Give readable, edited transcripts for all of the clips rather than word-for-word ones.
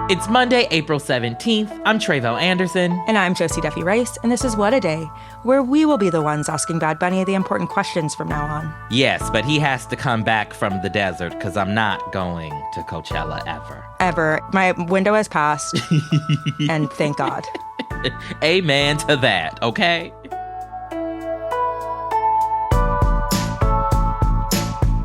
It's Monday, April 17th. I'm Trevo Anderson. And I'm Josie Duffy Rice, and this is What a Day, where we will be the ones asking Bad Bunny the important questions from now on. Yes, but he has to come back from the desert because I'm not going to Coachella ever. Ever. My window has passed, and thank God. Amen to that, okay?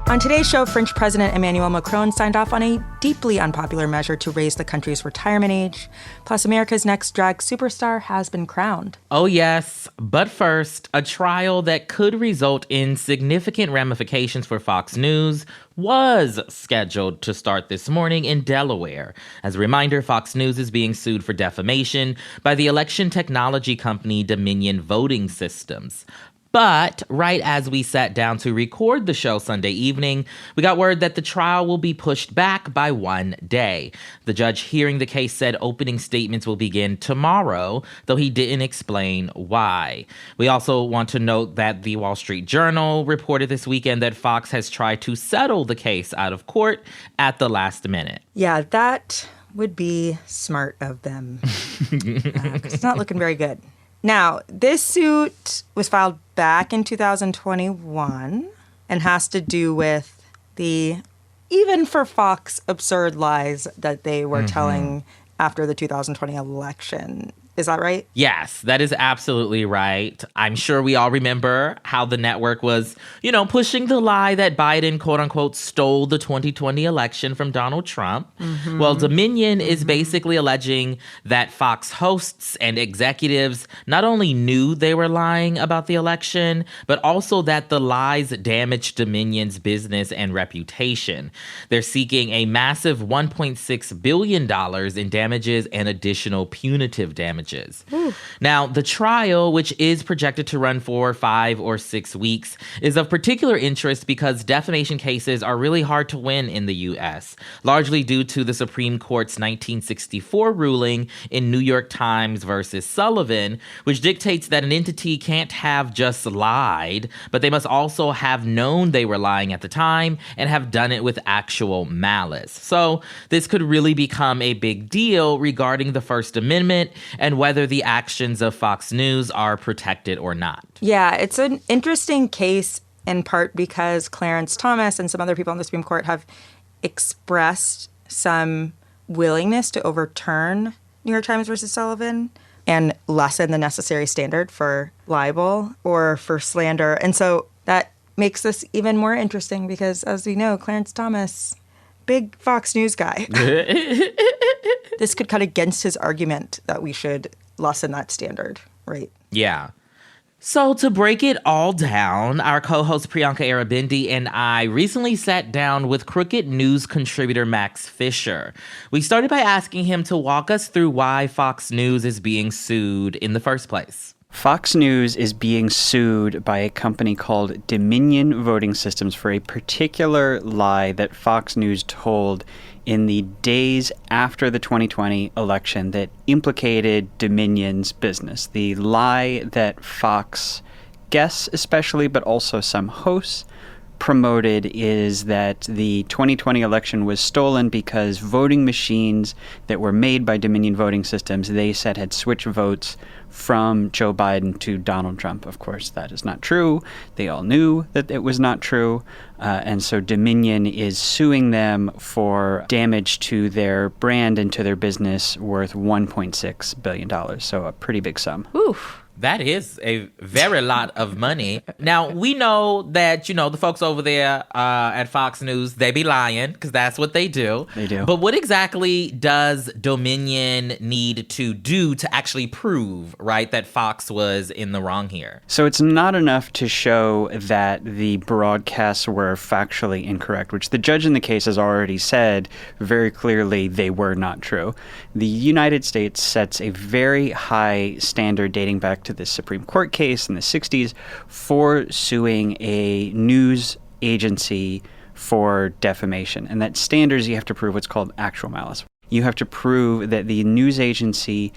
On today's show, French President Emmanuel Macron signed off on a deeply unpopular measure to raise the country's retirement age. Plus, America's next drag superstar has been crowned. Oh, yes. But first, a trial that could result in significant ramifications for Fox News was scheduled to start this morning in Delaware. As a reminder, Fox News is being sued for defamation by the election technology company Dominion Voting Systems. But right as we sat down to record the show Sunday evening, we got word that the trial will be pushed back by 1 day. The judge hearing the case said opening statements will begin tomorrow, though he didn't explain why. We also want to note that the Wall Street Journal reported this weekend that Fox has tried to settle the case out of court at the last minute. Yeah, that would be smart of them. 'Cause it's not looking very good. Now, this suit was filed back in 2021 and has to do with the, even for Fox, absurd lies that they were telling after the 2020 election. Is that right? Yes, that is absolutely right. I'm sure we all remember how the network was, pushing the lie that Biden, quote unquote, stole the 2020 election from Donald Trump. Well, Dominion is basically alleging that Fox hosts and executives not only knew they were lying about the election, but also that the lies damaged Dominion's business and reputation. They're seeking a massive $1.6 billion in damages and additional punitive damages. Now, the trial, which is projected to run for 5 or 6 weeks, is of particular interest because defamation cases are really hard to win in the U.S., largely due to the Supreme Court's 1964 ruling in New York Times versus Sullivan, which dictates that an entity can't have just lied, but they must also have known they were lying at the time and have done it with actual malice. So this could really become a big deal regarding the First Amendment and whether the actions of Fox News are protected or not. Yeah, it's an interesting case in part because Clarence Thomas and some other people on the Supreme Court have expressed some willingness to overturn New York Times versus Sullivan and lessen the necessary standard for libel or for slander. And so that makes this even more interesting because, as we know, Clarence Thomas, big Fox News guy. This could cut against his argument that we should lessen that standard, right? Yeah. So to break it all down, our co-host Priyanka Arabindi and I recently sat down with Crooked News contributor Max Fisher. We started by asking him to walk us through why Fox News is being sued in the first place. Fox News is being sued by a company called Dominion Voting Systems for a particular lie that Fox News told in the days after the 2020 election that implicated Dominion's business. The lie that Fox guests especially, but also some hosts, promoted is that the 2020 election was stolen because voting machines that were made by Dominion Voting Systems, they said had switched votes from Joe Biden to Donald Trump. Of course, that is not true. They all knew that it was not true. And so Dominion is suing them for damage to their brand and to their business worth $1.6 billion. So a pretty big sum. Oof. That is a very lot of money. Now, we know that, the folks over there at Fox News, they be lying because that's what they do. They do. But what exactly does Dominion need to do to actually prove, right, that Fox was in the wrong here? So it's not enough to show that the broadcasts were factually incorrect, which the judge in the case has already said very clearly they were not true. The United States sets a very high standard dating back to the Supreme Court case in the 60s for suing a news agency for defamation. And that standard is you have to prove what's called actual malice. You have to prove that the news agency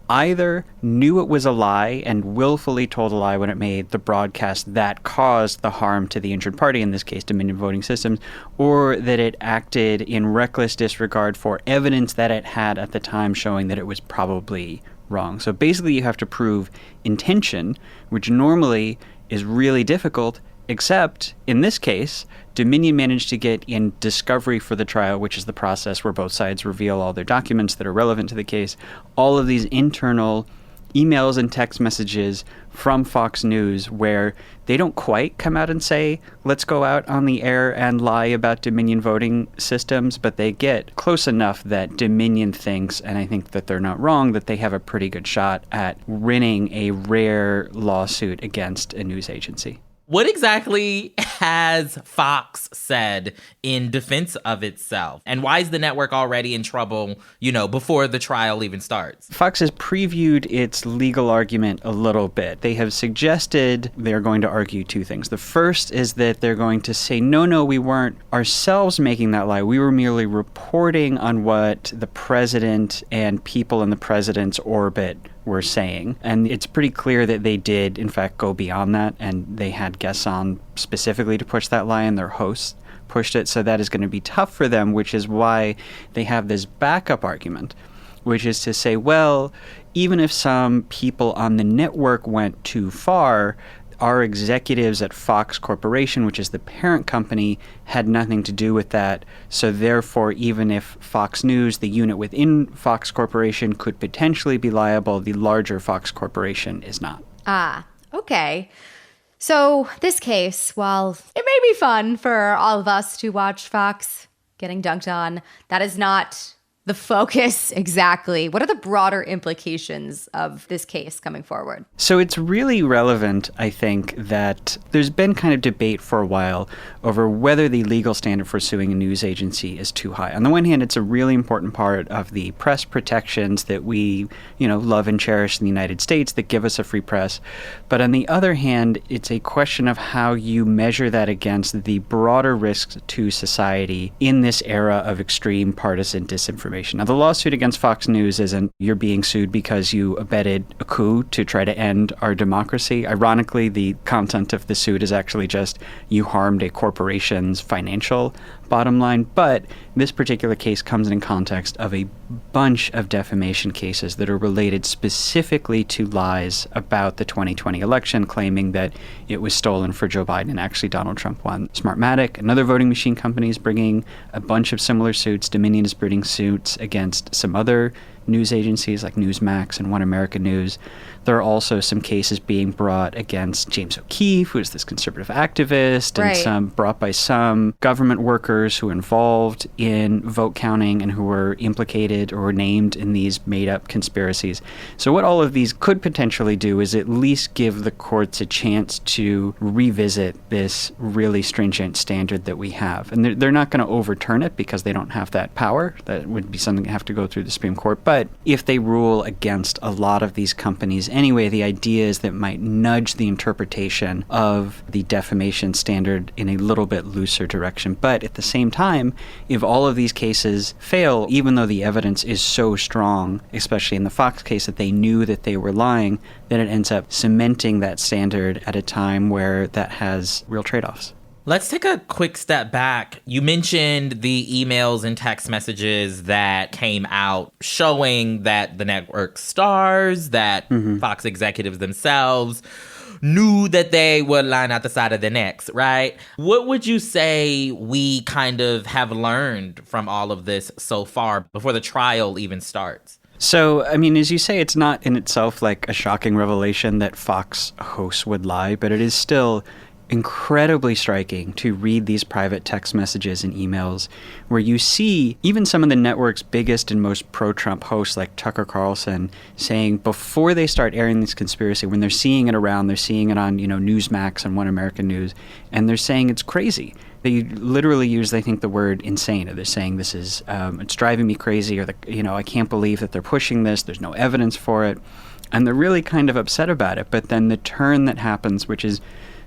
either knew it was a lie and willfully told a lie when it made the broadcast that caused the harm to the injured party, in this case Dominion Voting Systems, or that it acted in reckless disregard for evidence that it had at the time showing that it was probably wrong. So basically you have to prove intention, which normally is really difficult, except in this case, Dominion managed to get in discovery for the trial, which is the process where both sides reveal all their documents that are relevant to the case, all of these internal emails and text messages from Fox News where they don't quite come out and say, let's go out on the air and lie about Dominion voting systems, but they get close enough that Dominion thinks, and I think that they're not wrong, that they have a pretty good shot at winning a rare lawsuit against a news agency. What exactly has Fox said in defense of itself? And why is the network already in trouble, before the trial even starts? Fox has previewed its legal argument a little bit. They have suggested they're going to argue two things. The first is that they're going to say, no, we weren't ourselves making that lie. We were merely reporting on what the president and people in the president's orbit were saying. And it's pretty clear that they did, in fact, go beyond that. And they had guests on specifically to push that lie, and their hosts pushed it. So that is going to be tough for them, which is why they have this backup argument, which is to say, well, even if some people on the network went too far, our executives at Fox Corporation, which is the parent company, had nothing to do with that. So therefore, even if Fox News, the unit within Fox Corporation, could potentially be liable, the larger Fox Corporation is not. Ah, okay. So this case, while it may be fun for all of us to watch Fox getting dunked on, that is not the focus exactly. What are the broader implications of this case coming forward? So it's really relevant, I think, that there's been kind of debate for a while over whether the legal standard for suing a news agency is too high. On the one hand, it's a really important part of the press protections that we, love and cherish in the United States that give us a free press. But on the other hand, it's a question of how you measure that against the broader risks to society in this era of extreme partisan disinformation. Now, the lawsuit against Fox News isn't you're being sued because you abetted a coup to try to end our democracy. Ironically, the content of the suit is actually just you harmed a corporation's financial bottom line. But this particular case comes in context of a bunch of defamation cases that are related specifically to lies about the 2020 election, claiming that it was stolen for Joe Biden and actually Donald Trump won. Smartmatic, another voting machine company, is bringing a bunch of similar suits. Dominion is bringing suits against some other news agencies like Newsmax and One America News. There are also some cases being brought against James O'Keefe, who is this conservative activist, and some brought by some government workers who were involved in vote counting and who were implicated or named in these made-up conspiracies. So what all of these could potentially do is at least give the courts a chance to revisit this really stringent standard that we have. And they're not going to overturn it because they don't have that power. That would be something that have to go through the Supreme Court. But if they rule against a lot of these companies anyway, the idea is that might nudge the interpretation of the defamation standard in a little bit looser direction. But at the same time, if all of these cases fail, even though the evidence is so strong, especially in the Fox case, that they knew that they were lying, then it ends up cementing that standard at a time where that has real trade-offs. Let's take a quick step back. You mentioned the emails and text messages that came out showing that the network stars, that Fox executives themselves knew that they were lying out the side of their necks, right? What would you say we kind of have learned from all of this so far before the trial even starts? So, I mean, as you say, it's not in itself like a shocking revelation that Fox hosts would lie, but it is still incredibly striking to read these private text messages and emails where you see even some of the network's biggest and most pro-Trump hosts like Tucker Carlson saying before they start airing this conspiracy, when they're seeing it around, they're seeing it on, Newsmax and One American News, and they're saying it's crazy. They literally use, they think, the word insane. Or they're saying this is, it's driving me crazy, or, I can't believe that they're pushing this. There's no evidence for it. And they're really kind of upset about it. But then the turn that happens, which is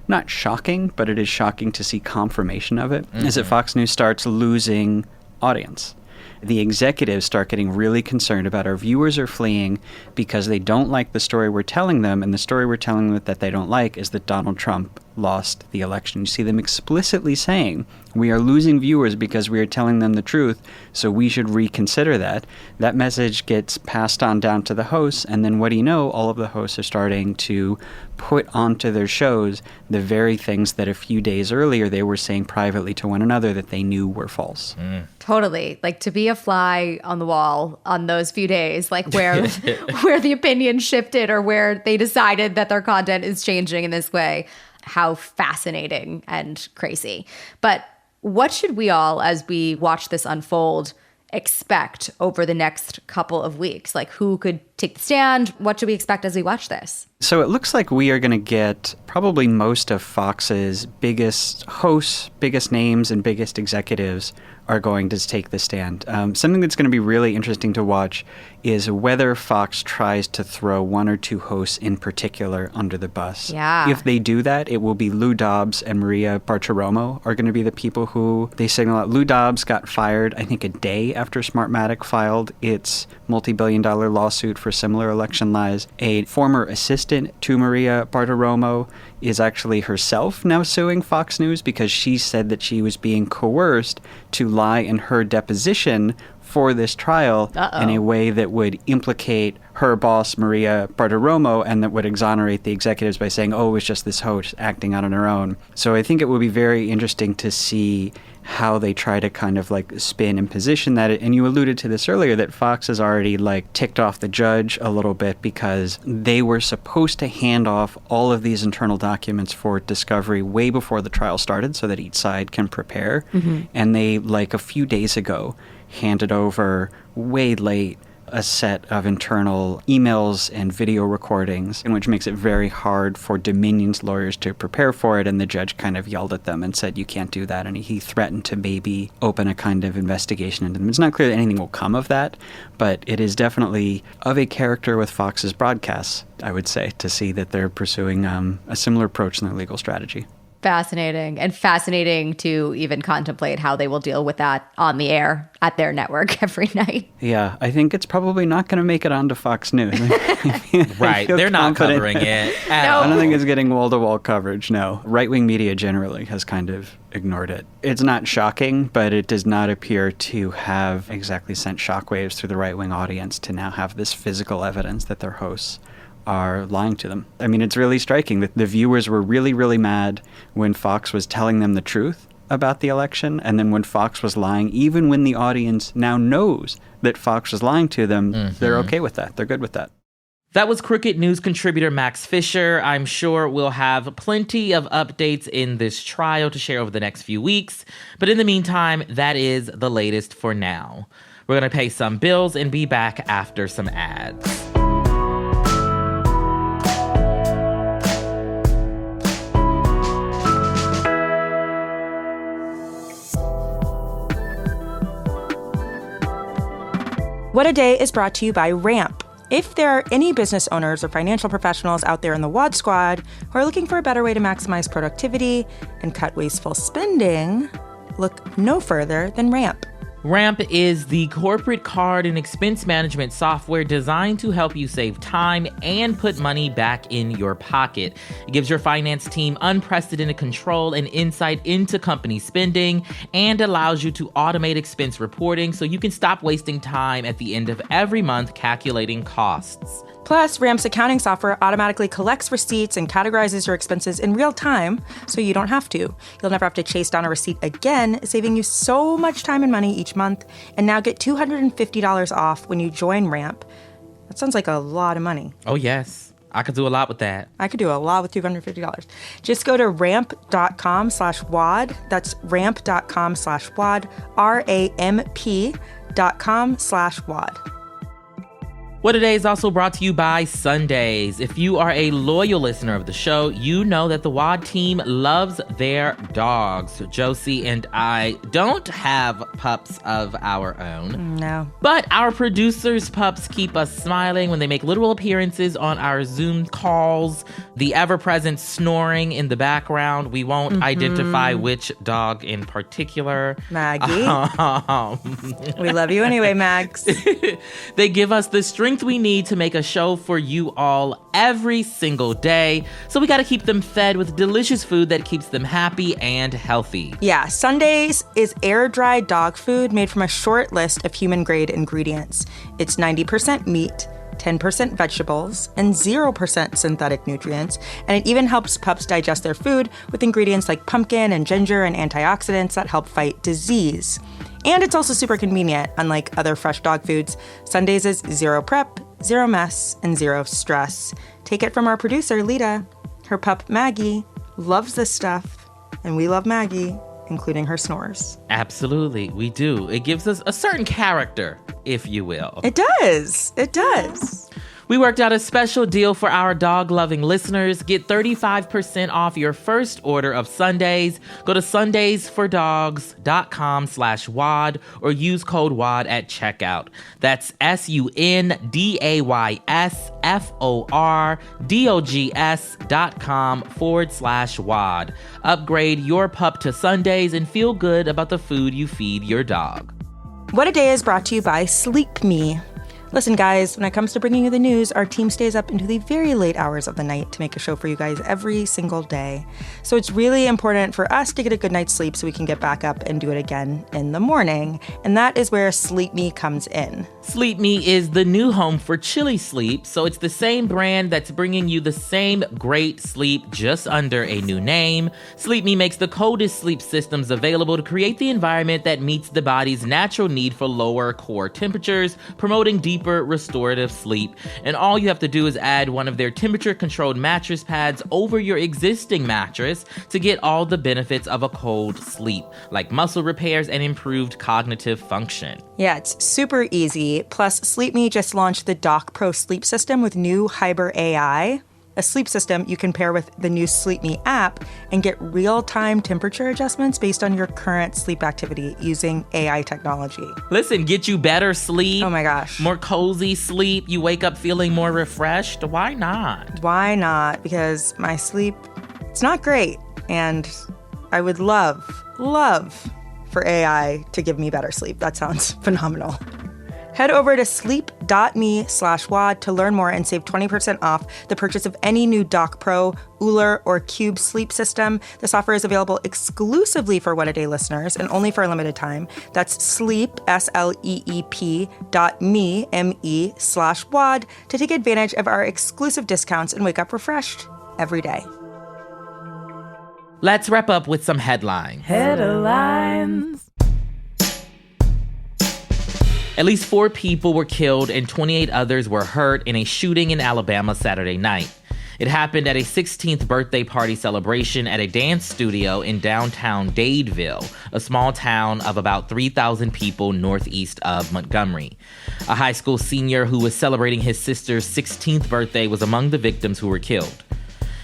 not shocking, but it is shocking to see confirmation of it, is that Fox News starts losing audience. the executives start getting really concerned about our viewers are fleeing because they don't like the story we're telling them, and the story we're telling them that they don't like is that Donald Trump lost the election. You see them explicitly saying, we are losing viewers because we are telling them the truth, so we should reconsider that. That message gets passed on down to the hosts, and then what do you know? All of the hosts are starting to put onto their shows the very things that a few days earlier they were saying privately to one another that they knew were false. Totally. Like, to be a fly on the wall on those few days, like where where the opinion shifted or where they decided that their content is changing in this way. How fascinating and crazy. But what should we all, as we watch this unfold, expect over the next couple of weeks? Like, who could take the stand? What should we expect as we watch this? So it looks like we are going to get probably most of Fox's biggest hosts, biggest names, and biggest executives are going to take the stand. Something that's going to be really interesting to watch is whether Fox tries to throw one or two hosts in particular under the bus. Yeah. If they do that, it will be Lou Dobbs and Maria Bartiromo are going to be the people who they signal out. Lou Dobbs got fired, I think, a day after Smartmatic filed its multi-billion-dollar lawsuit for similar election lies. A former assistant to Maria Bartiromo is actually herself now suing Fox News because she said that she was being coerced to lie in her deposition for this trial in a way that would implicate her boss, Maria Bartiromo, and that would exonerate the executives by saying, oh, it was just this host acting out on her own. So I think it would be very interesting to see how they try to kind of like spin and position that. And you alluded to this earlier, that Fox has already like ticked off the judge a little bit because they were supposed to hand off all of these internal documents for discovery way before the trial started so that each side can prepare. And they, like a few days ago, handed over way late a set of internal emails and video recordings, which makes it very hard for Dominion's lawyers to prepare for it. And the judge kind of yelled at them and said, you can't do that. And he threatened to maybe open a kind of investigation into them. It's not clear that anything will come of that, but it is definitely of a character with Fox's broadcasts, I would say, to see that they're pursuing a similar approach in their legal strategy. Fascinating, and fascinating to even contemplate how they will deal with that on the air at their network every night. Yeah, I think it's probably not going to make it onto Fox News. Right, they're not covering it at all. I don't think it's getting wall-to-wall coverage, no. Right-wing media generally has kind of ignored it. It's not shocking, but it does not appear to have exactly sent shockwaves through the right-wing audience to now have this physical evidence that their hosts are lying to them. I mean, it's really striking that the viewers were really, really mad when Fox was telling them the truth about the election, and then when Fox was lying, even when the audience now knows that Fox was lying to them, they're okay with that. They're good with that. That was Crooked News contributor Max Fisher. I'm sure we'll have plenty of updates in this trial to share over the next few weeks. But in the meantime, that is the latest for now. We're going to pay some bills and be back after some ads. What a Day is brought to you by Ramp. If there are any business owners or financial professionals out there in the WAD squad who are looking for a better way to maximize productivity and cut wasteful spending, look no further than Ramp. Ramp is the corporate card and expense management software designed to help you save time and put money back in your pocket. It gives your finance team unprecedented control and insight into company spending and allows you to automate expense reporting so you can stop wasting time at the end of every month calculating costs. Plus, Ramp's accounting software automatically collects receipts and categorizes your expenses in real time, so you don't have to. You'll never have to chase down a receipt again, saving you so much time and money each month. And now get $250 off when you join Ramp. That sounds like a lot of money. Oh, yes. I could do a lot with that. I could do a lot with $250. Just go to ramp.com/WAD. That's ramp.com/WAD. RAMP.com/WAD. What Today is also brought to you by Sundays. If you are a loyal listener of the show, you know that the WAD team loves their dogs. Josie and I don't have pups of our own. No. But our producers' pups keep us smiling when they make literal appearances on our Zoom calls. The ever-present snoring in the background. We won't identify which dog in particular. Maggie. We love you anyway, Mags. They give us the strength we need to make a show for you all every single day. So we got to keep them fed with delicious food that keeps them happy and healthy. Yeah, Sundays is air-dried dog food made from a short list of human-grade ingredients. It's 90% meat, 10% vegetables, and 0% synthetic nutrients. And it even helps pups digest their food with ingredients like pumpkin and ginger and antioxidants that help fight disease. And it's also super convenient. Unlike other fresh dog foods, Sundays is zero prep, zero mess, and zero stress. Take it from our producer, Lita. Her pup, Maggie, loves this stuff, and we love Maggie, including her snores. Absolutely, we do. It gives us a certain character, if you will. It does. It does. We worked out a special deal for our dog-loving listeners. Get 35% off your first order of Sundays. Go to sundaysfordogs.com/WAD or use code WAD at checkout. That's sundaysfordogs.com/WAD. Upgrade your pup to Sundays and feel good about the food you feed your dog. What a Day is brought to you by Sleep Me. Listen, guys, when it comes to bringing you the news, our team stays up into the very late hours of the night to make a show for you guys every single day. So it's really important for us to get a good night's sleep so we can get back up and do it again in the morning. And that is where Sleep Me comes in. Sleep Me is the new home for chilly sleep, so it's the same brand that's bringing you the same great sleep just under a new name. Sleep Me makes the coldest sleep systems available to create the environment that meets the body's natural need for lower core temperatures, promoting deeper restorative sleep. And all you have to do is add one of their temperature-controlled mattress pads over your existing mattress to get all the benefits of a cold sleep, like muscle repairs and improved cognitive function. Yeah, it's super easy. Plus, Sleep Me just launched the Doc Pro sleep system with new Hyper AI, a sleep system you can pair with the new Sleep Me app and get real-time temperature adjustments based on your current sleep activity using AI technology. Listen, get you better sleep. Oh my gosh. More cozy sleep. You wake up feeling more refreshed. Why not? Why not? Because my sleep, it's not great. And I would love for AI to give me better sleep. That sounds phenomenal. Head over to sleep.me/WAD to learn more and save 20% off the purchase of any new Doc Pro, Uller, or Cube sleep system. This offer is available exclusively for What a Day listeners and only for a limited time. That's sleep, sleep.me/WAD to take advantage of our exclusive discounts and wake up refreshed every day. Let's wrap up with some headlines. Headlines. At least 4 people were killed and 28 others were hurt in a shooting in Alabama Saturday night. It happened at a 16th birthday party celebration at a dance studio in downtown Dadeville, a small town of about 3,000 people northeast of Montgomery. A high school senior who was celebrating his sister's 16th birthday was among the victims who were killed.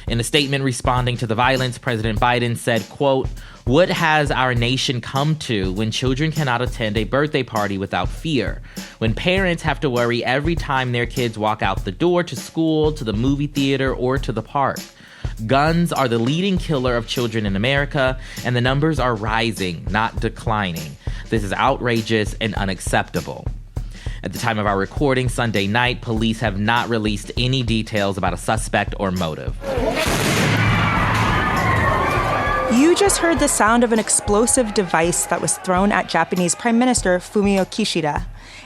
In a statement responding to the violence, President Biden said, quote, "What has our nation come to when children cannot attend a birthday party without fear? When parents have to worry every time their kids walk out the door to school, to the movie theater, or to the park? Guns are the leading killer of children in America, and the numbers are rising, not declining. This is outrageous and unacceptable." At the time of our recording Sunday night, police have not released any details about a suspect or motive. You just heard the sound of an explosive device that was thrown at Japanese Prime Minister Fumio Kishida.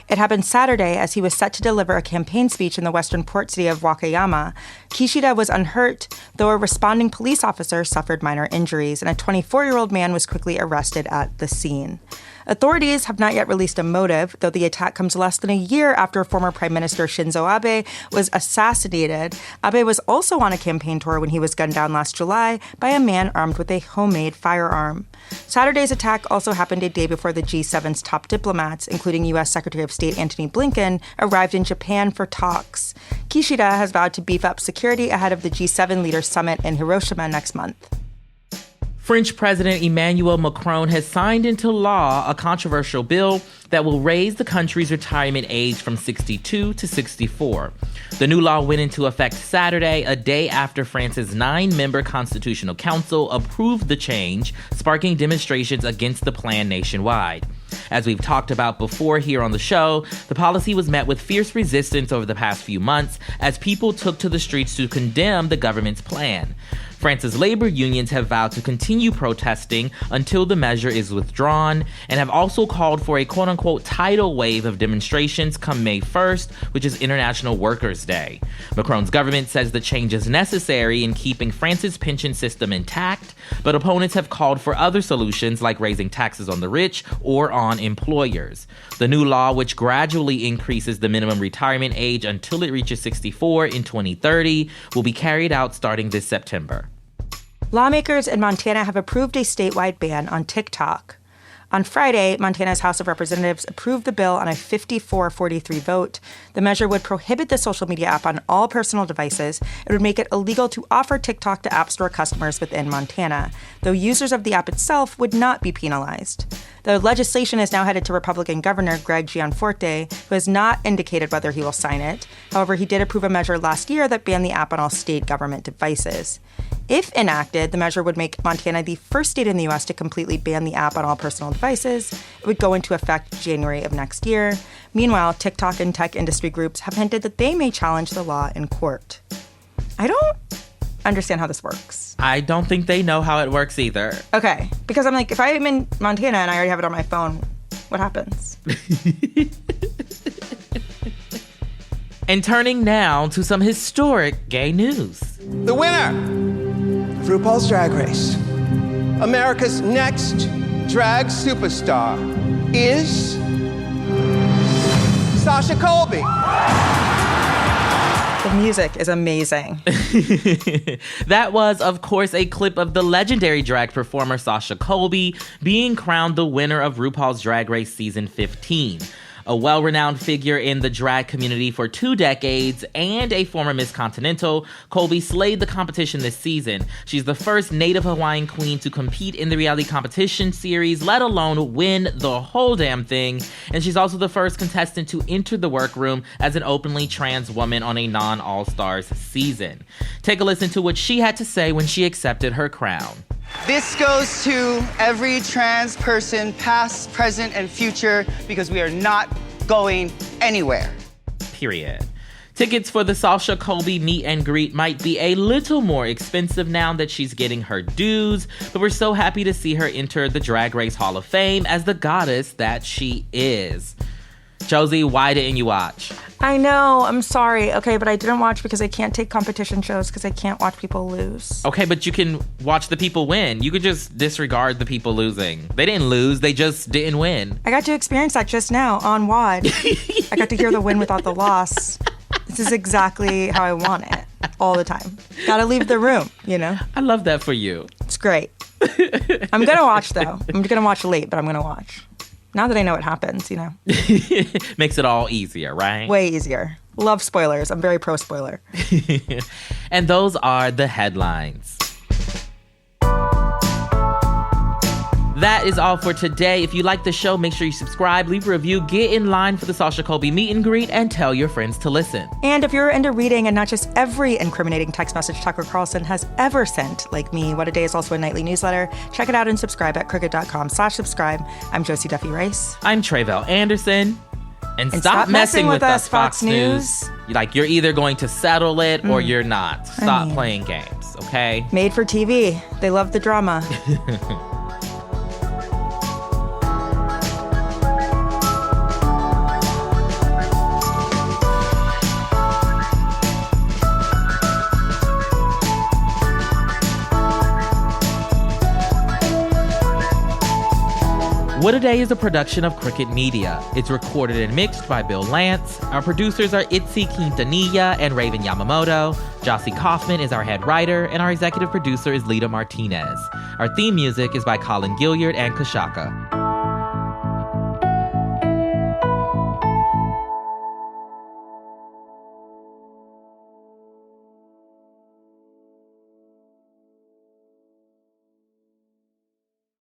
It happened Saturday as he was set to deliver a campaign speech in the western port city of Wakayama. Kishida was unhurt, though a responding police officer suffered minor injuries, and a 24-year-old man was quickly arrested at the scene. Authorities have not yet released a motive, though the attack comes less than a year after former Prime Minister Shinzo Abe was assassinated. Abe was also on a campaign tour when he was gunned down last July by a man armed with a homemade firearm. Saturday's attack also happened a day before the G7's top diplomats, including U.S. Secretary of State Antony Blinken, arrived in Japan for talks. Kishida has vowed to beef up security ahead of the G7 leaders summit in Hiroshima next month. French President Emmanuel Macron has signed into law a controversial bill that will raise the country's retirement age from 62 to 64. The new law went into effect Saturday, a day after France's 9-member Constitutional Council approved the change, sparking demonstrations against the plan nationwide. As we've talked about before here on the show, the policy was met with fierce resistance over the past few months as people took to the streets to condemn the government's plan. France's labor unions have vowed to continue protesting until the measure is withdrawn and have also called for a quote-unquote tidal wave of demonstrations come May 1st, which is International Workers' Day. Macron's government says the change is necessary in keeping France's pension system intact, but opponents have called for other solutions like raising taxes on the rich or on employers. The new law, which gradually increases the minimum retirement age until it reaches 64 in 2030, will be carried out starting this September. Lawmakers in Montana have approved a statewide ban on TikTok. On Friday, Montana's House of Representatives approved the bill on a 54-43 vote. The measure would prohibit the social media app on all personal devices. It would make it illegal to offer TikTok to App Store customers within Montana, though users of the app itself would not be penalized. The legislation is now headed to Republican Governor Greg Gianforte, who has not indicated whether he will sign it. However, he did approve a measure last year that banned the app on all state government devices. If enacted, the measure would make Montana the first state in the U.S. to completely ban the app on all personal devices. It would go into effect January of next year. Meanwhile, TikTok and tech industry groups have hinted that they may challenge the law in court. I don't understand how this works. I don't think they know how it works either. Okay, because I'm like, if I'm in Montana and I already have it on my phone, what happens? And turning now to some historic gay news. The winner of RuPaul's Drag Race, America's next drag superstar, is Sasha Colby. The music is amazing. That was, of course, a clip of the legendary drag performer Sasha Colby being crowned the winner of RuPaul's Drag Race Season 15. A well-renowned figure in the drag community for 2 decades and a former Miss Continental, Colby slayed the competition this season. She's the first Native Hawaiian queen to compete in the reality competition series, let alone win the whole damn thing. And she's also the first contestant to enter the workroom as an openly trans woman on a non-All-Stars season. Take a listen to what she had to say when she accepted her crown. This goes to every trans person, past, present, and future, because we are not going anywhere. Period. Tickets for the Sasha Colby meet and greet might be a little more expensive now that she's getting her dues, but we're so happy to see her enter the Drag Race Hall of Fame as the goddess that she is. Josie, why didn't you watch? I know, I'm sorry. Okay, but I didn't watch because I can't take competition shows because I can't watch people lose. Okay, but you can watch the people win. You could just disregard the people losing. They didn't lose, they just didn't win. I got to experience that just now on WOD. I got to hear the win without the loss. This is exactly how I want it all the time. Gotta leave the room, you know? I love that for you. It's great. I'm gonna watch, though. I'm gonna watch late, but I'm gonna watch. Now that I know what happens, you know. Makes it all easier, right? Way easier. Love spoilers. I'm very pro spoiler. And those are the headlines. That is all for today. If you like the show, make sure you subscribe, leave a review, get in line for the Sasha Colby meet and greet, and tell your friends to listen. And if you're into reading and not just every incriminating text message Tucker Carlson has ever sent, like me, What a Day is also a nightly newsletter. Check it out and subscribe at crooked.com/subscribe. I'm Josie Duffy Rice. I'm Tre'vell Anderson. And stop messing with us, Fox News. Like, you're either going to settle it or you're not. Stop playing games, okay? Made for TV. They love the drama. What a Day is a production of Cricket Media. It's recorded and mixed by Bill Lance. Our producers are Itzi Quintanilla and Raven Yamamoto. Jossie Kaufman is our head writer, and our executive producer is Lita Martinez. Our theme music is by Colin Gilliard and Kashaka.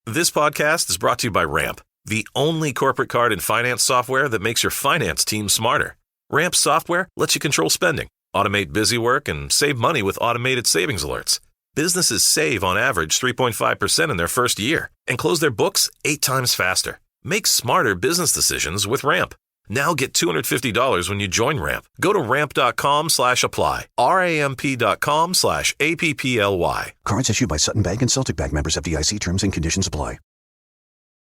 This podcast is brought to you by Ramp, the only corporate card and finance software that makes your finance team smarter. Ramp software lets you control spending, automate busy work, and save money with automated savings alerts. Businesses save on average 3.5% in their first year and close their books 8 times faster. Make smarter business decisions with Ramp. Now get $250 when you join Ramp. Go to ramp.com/apply. ramp.com/APPLY. Cards issued by Sutton Bank and Celtic Bank, members of FDIC. Terms and conditions apply.